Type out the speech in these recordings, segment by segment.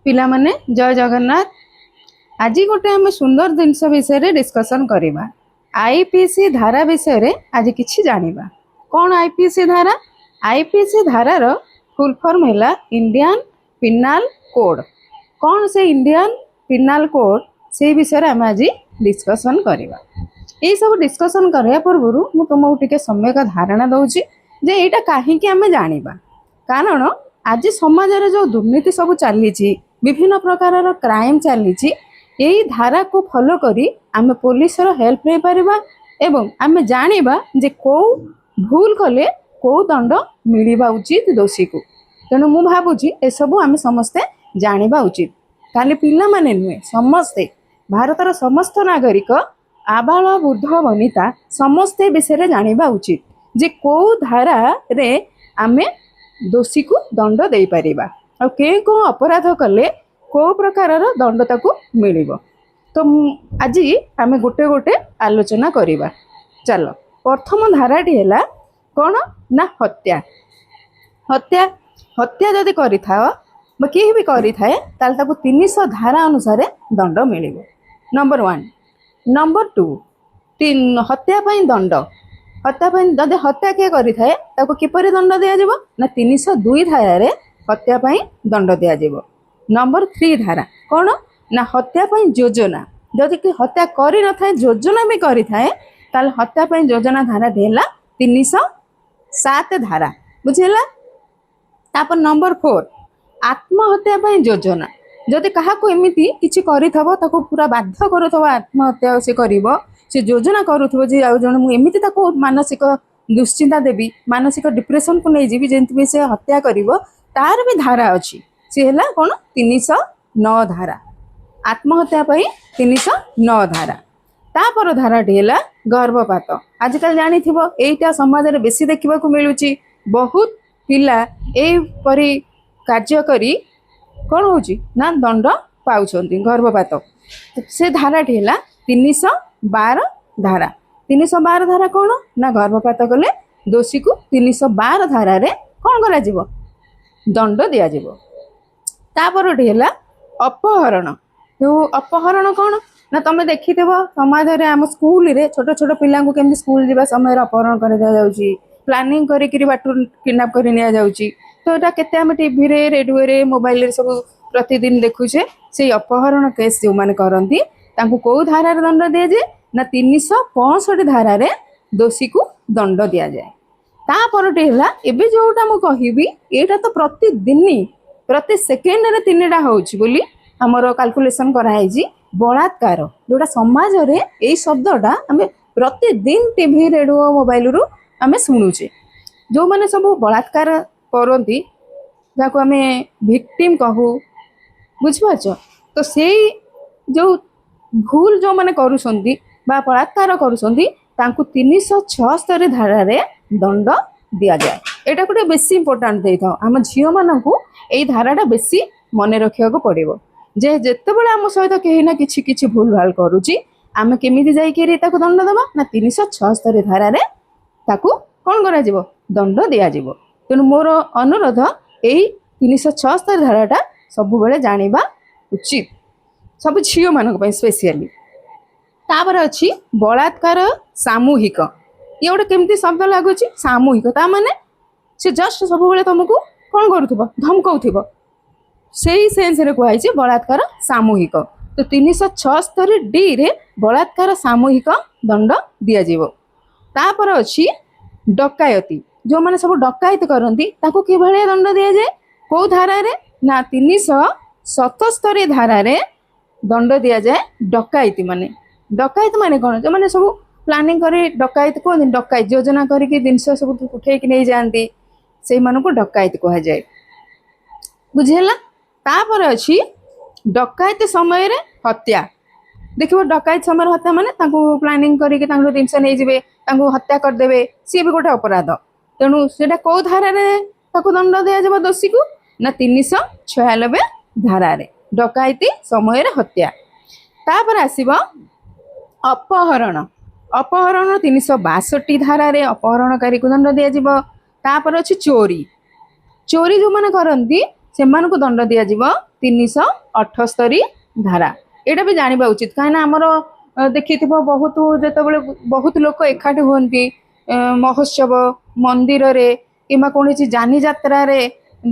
पिला माने जय जगन्नाथ। आज गोटे आम सुंदर जिनस विषय डिस्कसन करवा। आईपीसी धारा विषय आज किछि जानिबा। कौन आईपीसी धारा? आईपीसी धारार फुल फॉर्म है इंडियन पिनाल कोड। कौन से इंडियन पिनाल कोड से विषय आम आज डिस्कसन करवा। ये सब डिस्कसन करने पूर्व मु तुमको टिके समय का धारणा दौची जे एटा कहीं आम जानिबा। कारण आज समाज रे जो दुर्नीति सब चली विभिन्न प्रकार क्राइम चली यही धारा को फॉलो करी आम पुलिस हेल्प नहीं पारिबा एवं आम जानिबा जे को भूल कले को दंड मिलवा उचित दोषी को। तेणु मु भावुची ए सब आम समस्ते जानिबा उचित। खाली पिला माने नुहे समस्ते भारतर समस्त नागरिक आबाल वृद्ध वनिता समस्ते विषय जानिबा उचित जे को धारा रे आमे दोषी को दंड दे पारिबा और के को अपराध कले को प्रकार दंड ताकू मिलिबो। तो आज आमे गोटे गोटे आलोचना करिबा। चलो प्रथम धाराटी है कौन ना हत्या। हत्या हत्या जदि करि थाओ किए भी करि थाए ताल ताकू 300 धारा अनुसार दंड मिलिबो। नंबर 1। नंबर 2 हत्या पई दंड। हत्या जदि हत्या किए करि थाए ताकू किपरि दंड दिया जिवो ना 302 धारा रे हत्या पई दंड दिया जिवो। नंबर 3 धारा कौन ना हत्या पई योजना। जदि कि हत्या करि न थाए योजना भी करि थाए ताल हत्या पई योजना धारा ढेला 307 धारा बुझेला। तापर नंबर 4 आत्महत्या पई योजना। जदि काहाको एमिति किछि करिथबो ताको पूरा बाध्य करूथबो आत्महत्या से करिवो से योजना करूथबो जे आ जण मु एमिति ताको मानसिक दुश्चिंता देबी मानसिक डिप्रेशन को नहीं जीवी जेंति से हत्या करिवो तार भी धारा अछि से हला कोन 309 धारा। आत्महत्या पई 309 धारा। तापर धारा ढेला गर्भपात। आजकल जानी थिबो एटा समाज रे बेसी देखिबा को मिलुची। बहुत पिला ए परी कार्य करी कौन होची ना दंड पाउछंती गर्भपात। से धारा ढेला 312 धारा। 312 धारा कौन ना गर्भपात कले दोषी को 312 धारा रे कौन करा जिवो दंड दिया जिवो। तापर ढेला अपहरण। जो अपहरण कौन ना तुम देखिथबो समाज रे आम स्कूल रे छोट छोट पिला को केमि स्कूल जीवा समय अपहरण कर दिया जाउची प्लानिंग करी बाटू किडनैप कर निया जाउची। तो एटा केते आम टीवी रे रेडियो रे मोबाइल रे सब प्रतिदिन देखुचे। से अपहरण केस जो माने करंती तांको को धारा रे दंड दिया जाए ना 365 धारा रे दोषी को दंड दिया जाए। तापरटे हला एबे जोटा मु कहिबी एटा तो प्रतिदिन प्रति सेकेंड रे 3टा होउची बोली हमर कैलकुलेशन कराई जी। बलात्कार जोटा समाज रे एई शब्दटा आमे प्रतिदिन टीवी रेडियो मोबाइल रु आमे सुनुचे। जो माने सब बलात्कार करती जाको आमे विक्टिम कहू बुझिपाच। तो से जो भूल जो माने करूछंती बा बलात्कार करूछंती तांकु 376 धारा रे दंड दिया जाए। एटा गोटे बेसी इंपोर्टेंट देई थाओ हम झियो मानकु एई धाराटा बेसी मने रखिया को पड़िबो जे जेते बेले हम सहित केही ना किछि किछि भूल भाल करूची आमे केमिति जाई के रे ताकु दंड दबा ना 376 धारा रे ताकु कोन करा जिवो दंड दिया जिवो। तेणु मोर अनुरोध यही 376 धाराटा सबु बेले जानिबा उचित सब झियो मानक पई स्पेशली। तापर अछि बलात्कार सामूहिक। ये गोटे केमती शब्द लागुची सामूहिक ता माने से जस्ट सबु बेले तुमको कोन करूथबो धमकाउथबो सेही सेंस रे कहै छै बलात्कार सामूहिक। तो 376 डी रे बलात्कार सामूहिक दंड दिया जिवो। तापर अछि डकायती। जो माने सब डकायत करती ताको कि भले दंड दिया जाए को धारा रे ना 377 धारा रे दंड दिया जाए। डकायती माने कौन जो माने सब प्लानिंग करी डकायत को डकायत योजना करके जिनस सब उठे कि नहीं जानती से मानू को डकायत कहा जाए बुझेला। तापर अछि डकायत समय रे हत्या। देखिबो डकायत समय हत्या माने ताको प्लानिंग करके ताको जिनस नहीं जिवे ताको हत्या कर देबे सी भी गोटे अपराध। तेणु सेटा को धारा रे ताको दंड दिया जाबो दोषी को ना 396 धारा रे डकायती समय रे हत्या। तापर आसीबो अपहरण। अपहरण 362 धारा रे अपहरणकारी को दंड दिया जिवो। तापर अछि चोरी। चोरी जो माने करंती ସେମାନଙ୍କୁ ଦଣ୍ଡ ଦିଆଯିବ 378 ଧାରା। ଏଇଟା ବି ଜାଣିବା ଉଚିତ, କାହିଁକିନା ଆମର ଦେଖିଥିବ ବହୁତ ଯେତେବେଳେ ବହୁତ ଲୋକ ଏକାଠି ହୁଅନ୍ତି ମହୋତ୍ସବ ମନ୍ଦିରରେ କିମ୍ବା କୌଣସି ଯାନିଯାତ୍ରାରେ,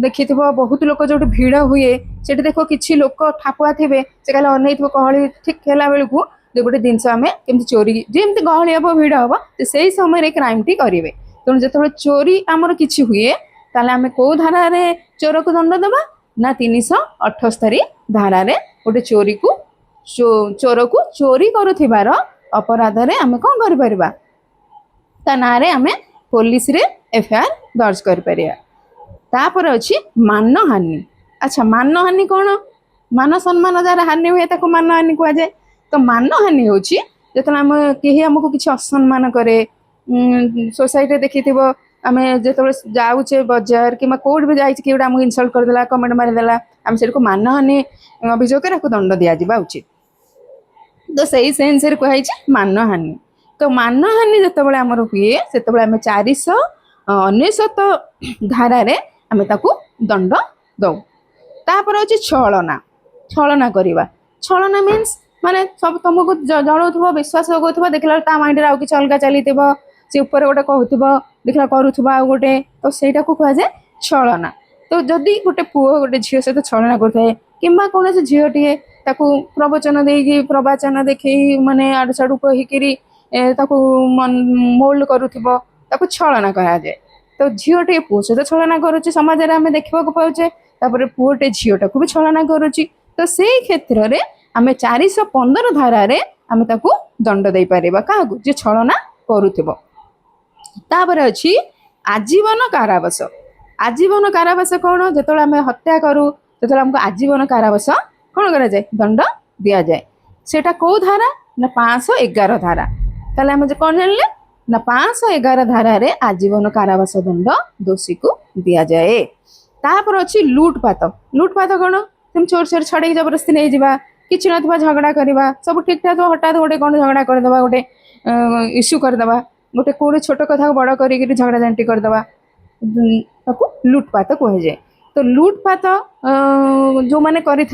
ଦେଖିଥିବ ବହୁତ ଲୋକ ଯୋଉଠି ଭିଡ଼ ହୁଏ ସେଠି ଦେଖ କିଛି ଲୋକ ଠାପୁଆ ଥିବେ, ସେ କାଲି ଅନେଇଥିବ ଗହଳି ଠିକ ହେଲା ବେଳକୁ ଯେ ଗୋଟେ ଜିନିଷ ଆମେ କେମିତି ଚୋରି, ଯେମିତି ଗହଳି ହବ ଭିଡ଼ ହବ ସେଇ ସମୟରେ କ୍ରାଇମଟି କରିବେ। ତେଣୁ ଯେତେବେଳେ ଚୋରି ଆମର କିଛି ହୁଏ ତାହେଲେ ଆମେ କୋଉ ଧାରାରେ ଚୋରକୁ ଦଣ୍ଡ ଦେବା ନା 378 ଧାରାରେ ଗୋଟେ ଚୋରକୁ ଚୋରି କରୁଥିବାର ଅପରାଧରେ ଆମେ କଣ କରିପାରିବା, ତା ନାଁରେ ଆମେ ପୋଲିସରେ ଏଫଆଇଆର ଦର୍ଜ କରିପାରିବା। ତାପରେ ଅଛି ମାନହାନି। ଆଚ୍ଛା, ମାନହାନି କଣ? ମାନ ସମ୍ମାନ ଯାହାର ହାନି ହୁଏ ତାକୁ ମାନହାନି କୁହାଯାଏ। ତ ମାନହାନି ହେଉଛି ଯେତେବେଳେ ଆମେ କେହି ଆମକୁ କିଛି ଅସମ୍ମାନ କରେ, सोसाइटी देखी आम जो जाऊे बजार कि कौट भी जाइए किए आमको इनसल्ट करदेला कमेंट मारिदेला आम से मानहानि अभियोग दंड दिजा उचित। तो सही सेन्स कहुई मानहानि। तो मानहानि जिते आमर हुए से आम 499 धारे आम दंड दौ। तापर हूँ छलना। छलना करवा, छलना मीन्स माने सब तुमको जनाऊे विश्वास जगह देखला ता माइंड आउ कि अलग चली सी उपर गोटे कहूब देखला करुवा गोटे, तो सहीटा को कह जाए छलना। तो जदि गोटे पुओ गोटे झील सहित छलना करे कि कौन झीटे प्रवचन देकी प्रवचन देखे माने आड़ साड़ू कहीकि मोल्ड करुव छलना कह जाए। तो झीटे पुओ सहित छलना करुच्ची समाज में आम देखा पाचे, पुओटे झीटा को भी छलना करुच्ची। तो से क्षेत्र में आम 415 धारे आम दंड दे पार क्या जे छलना करुव। तापर अच्छी आजीवन कारावास। आजीवन कारावास कौन? जो आम हत्या करूँ जो आमको आजीवन कारावास कौन करा जाए दंड दि जाए। सेटा कौ धारा ना 511 धारा। ताले आम कौन जानले ना 511 धारा रे आजीवन कारावास दंड दोषी को दि जाए। तापर अच्छी लुटपात। लुटपात कौन? तुम चोर चोर छड़े जबरदस्ती नहीं जावा, किसी ना झगड़ा करवा, सब ठीक ठाक हठात गोटे कौन झगड़ा करदे, गोटे इश्यू करदे, गोटे कौन छोट कथा बड़ कर झगड़ा झांटी करदे, लुटपात कह जाए। तो लुटपात जो मैंने करी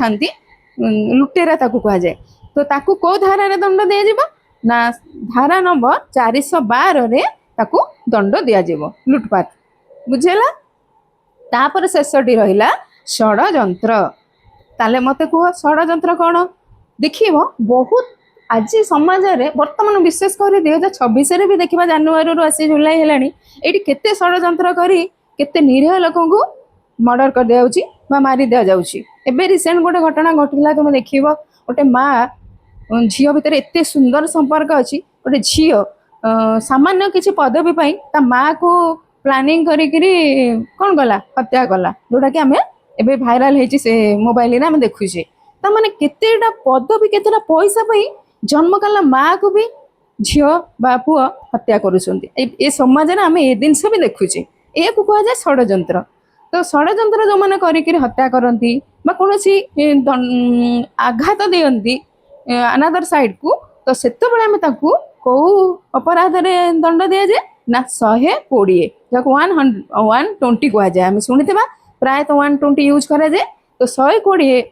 लुटेरा कह जाए। तो ताकू को धारा रे दंड दिया ना धारा नंबर 412 रे ताकू दंड दिया लुटपात। बुझेला? तापर शेषटी रहिला षड्यंत्र। ताले मते कह षड्यंत्र कौन? देखिब बहुत आज समाज में बर्तमान विशेष कर 2026 भी देखा जनवरी आसी जुलाई है ये षड्यंत्र करी केते निरीह लोक को मर्डर कर दिया मारी दि जाऊँगी। एबे रिसेंट गोटे घटना घटला तुम देख गोटे माँ झील भितर एत सुंदर संपर्क अच्छी गोटे झील सामान्य किसी पदवी पाई ता माँ को प्लानिंग करी कौन कला हत्या कला, जोटा कि आम एबे भाइराल होती से मोबाइल आम देखुचे। ता माने केतेटा पदवी केतेटा पैसा पाई जन्म कला माँ को भी झील बा पुआ हत्या कर समाज में आम ए जिनस भी देखुचे। ये कह जाए षड्यंत्र। तो षड्यंत्र जो मैंने करी हत्या करती कौन आघात दियंती अनादर साइड को, तो से कौ अपराध रे दंड दि जाए ना 120 जहाँ 120 कह जाए। आम शुणी प्राय तो 120 यूज करा जाए। तो 120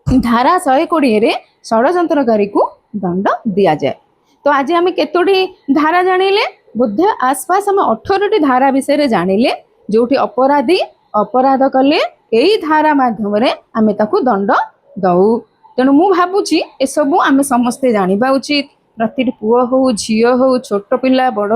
धारा 120 रे षड्यंत्रकारी को दंड दि जाए। तो आज आम केतोटी धारा जानिले बोधे आसपास आम 18टी धारा विषय जानिले जोटी अपराधी अपराध कले यही धारा माध्यम आम ताकू दंड दऊ। तेणु मु भावुची ए सबू आम समस्ते जानिबा उचित। प्रति पुओ हो झील हो छोट पिला बड़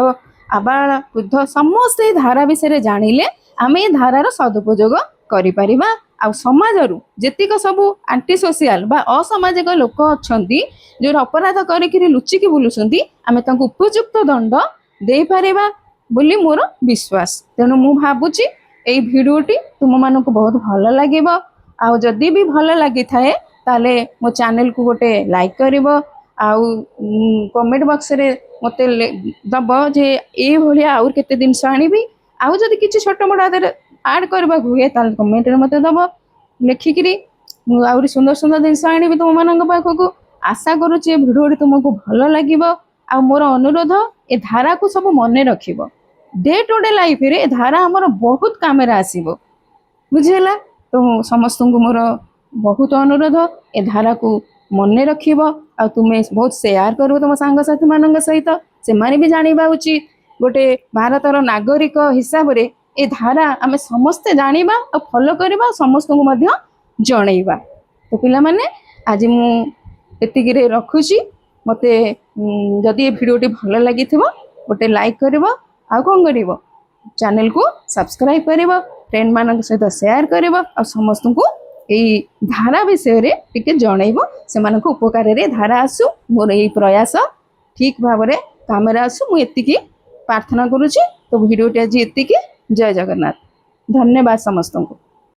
आबाल वृद्ध समस्ते धारा विषय जानिले आम ए धारार सदुपयोग करिपरिबा। आ समाजरू जेतिक सबू आंटी सोशियाल बा असामाजिक लोक अच्छी जो अपराध करी लुचिकी बुलुंट आम उपयुक्त दंड दे पारिबा बोली मोर विश्वास। तेणु मु भावुची एई भिडियोटी तुम मानक बहुत भल लगे। आउ जदि भी भल लगी थाए ताले मो चैनल को गोटे लाइक करिवो, आउ कमेंट बॉक्स रे मते दब जे ए भलिया आउर केते दिन आनिबी। आउ जदि किछि छोट मोटा ऐड करबा हुए ताले कमेंट रे मते दब लिखिकी आउरी सुंदर सुंदर जिनस आनिबी तुम मानक पाखक। आशा करुचे भिडियोटी तुमको भल लगे। आ मोर अनुरोध ए धारा को सब मन रखिबो। डे टू डे लाइफ रे धारा हमर बहुत काम रे आसीबो। बुझेला? तो समस्त को मोर बहुत अनुरोध ए धारा को मन रखिब आ तुम्हें बहुत शेयर करो तुम सांगसाथी मान सहित से माने भी जानिबा उचित गोटे भारतर नागरिक हिसाब रे ए धारा आमे समस्ते जानिबा आ फॉलो करबा समस्त को मध्य जणैबा। तो पिला माने आज मु एतिकी रे रखुची मते जदि ये भिडियोटी भल लगी गोटे लाइक करिवो आ कोन करिवो चैनल को सब्सक्राइब करिवो फ्रेंड मान सहित शेयर करिवो आ समस्त को यही धारा विषय रे टिके जणैबो से मानक उपकार रे धारा आसु मोर यही प्रयास ठीक भाव रे काम आसु मु एतिकी प्रार्थना करुची। तो भिडियोटी आज एतिकी जय जगन्नाथ धन्यवाद समस्त को।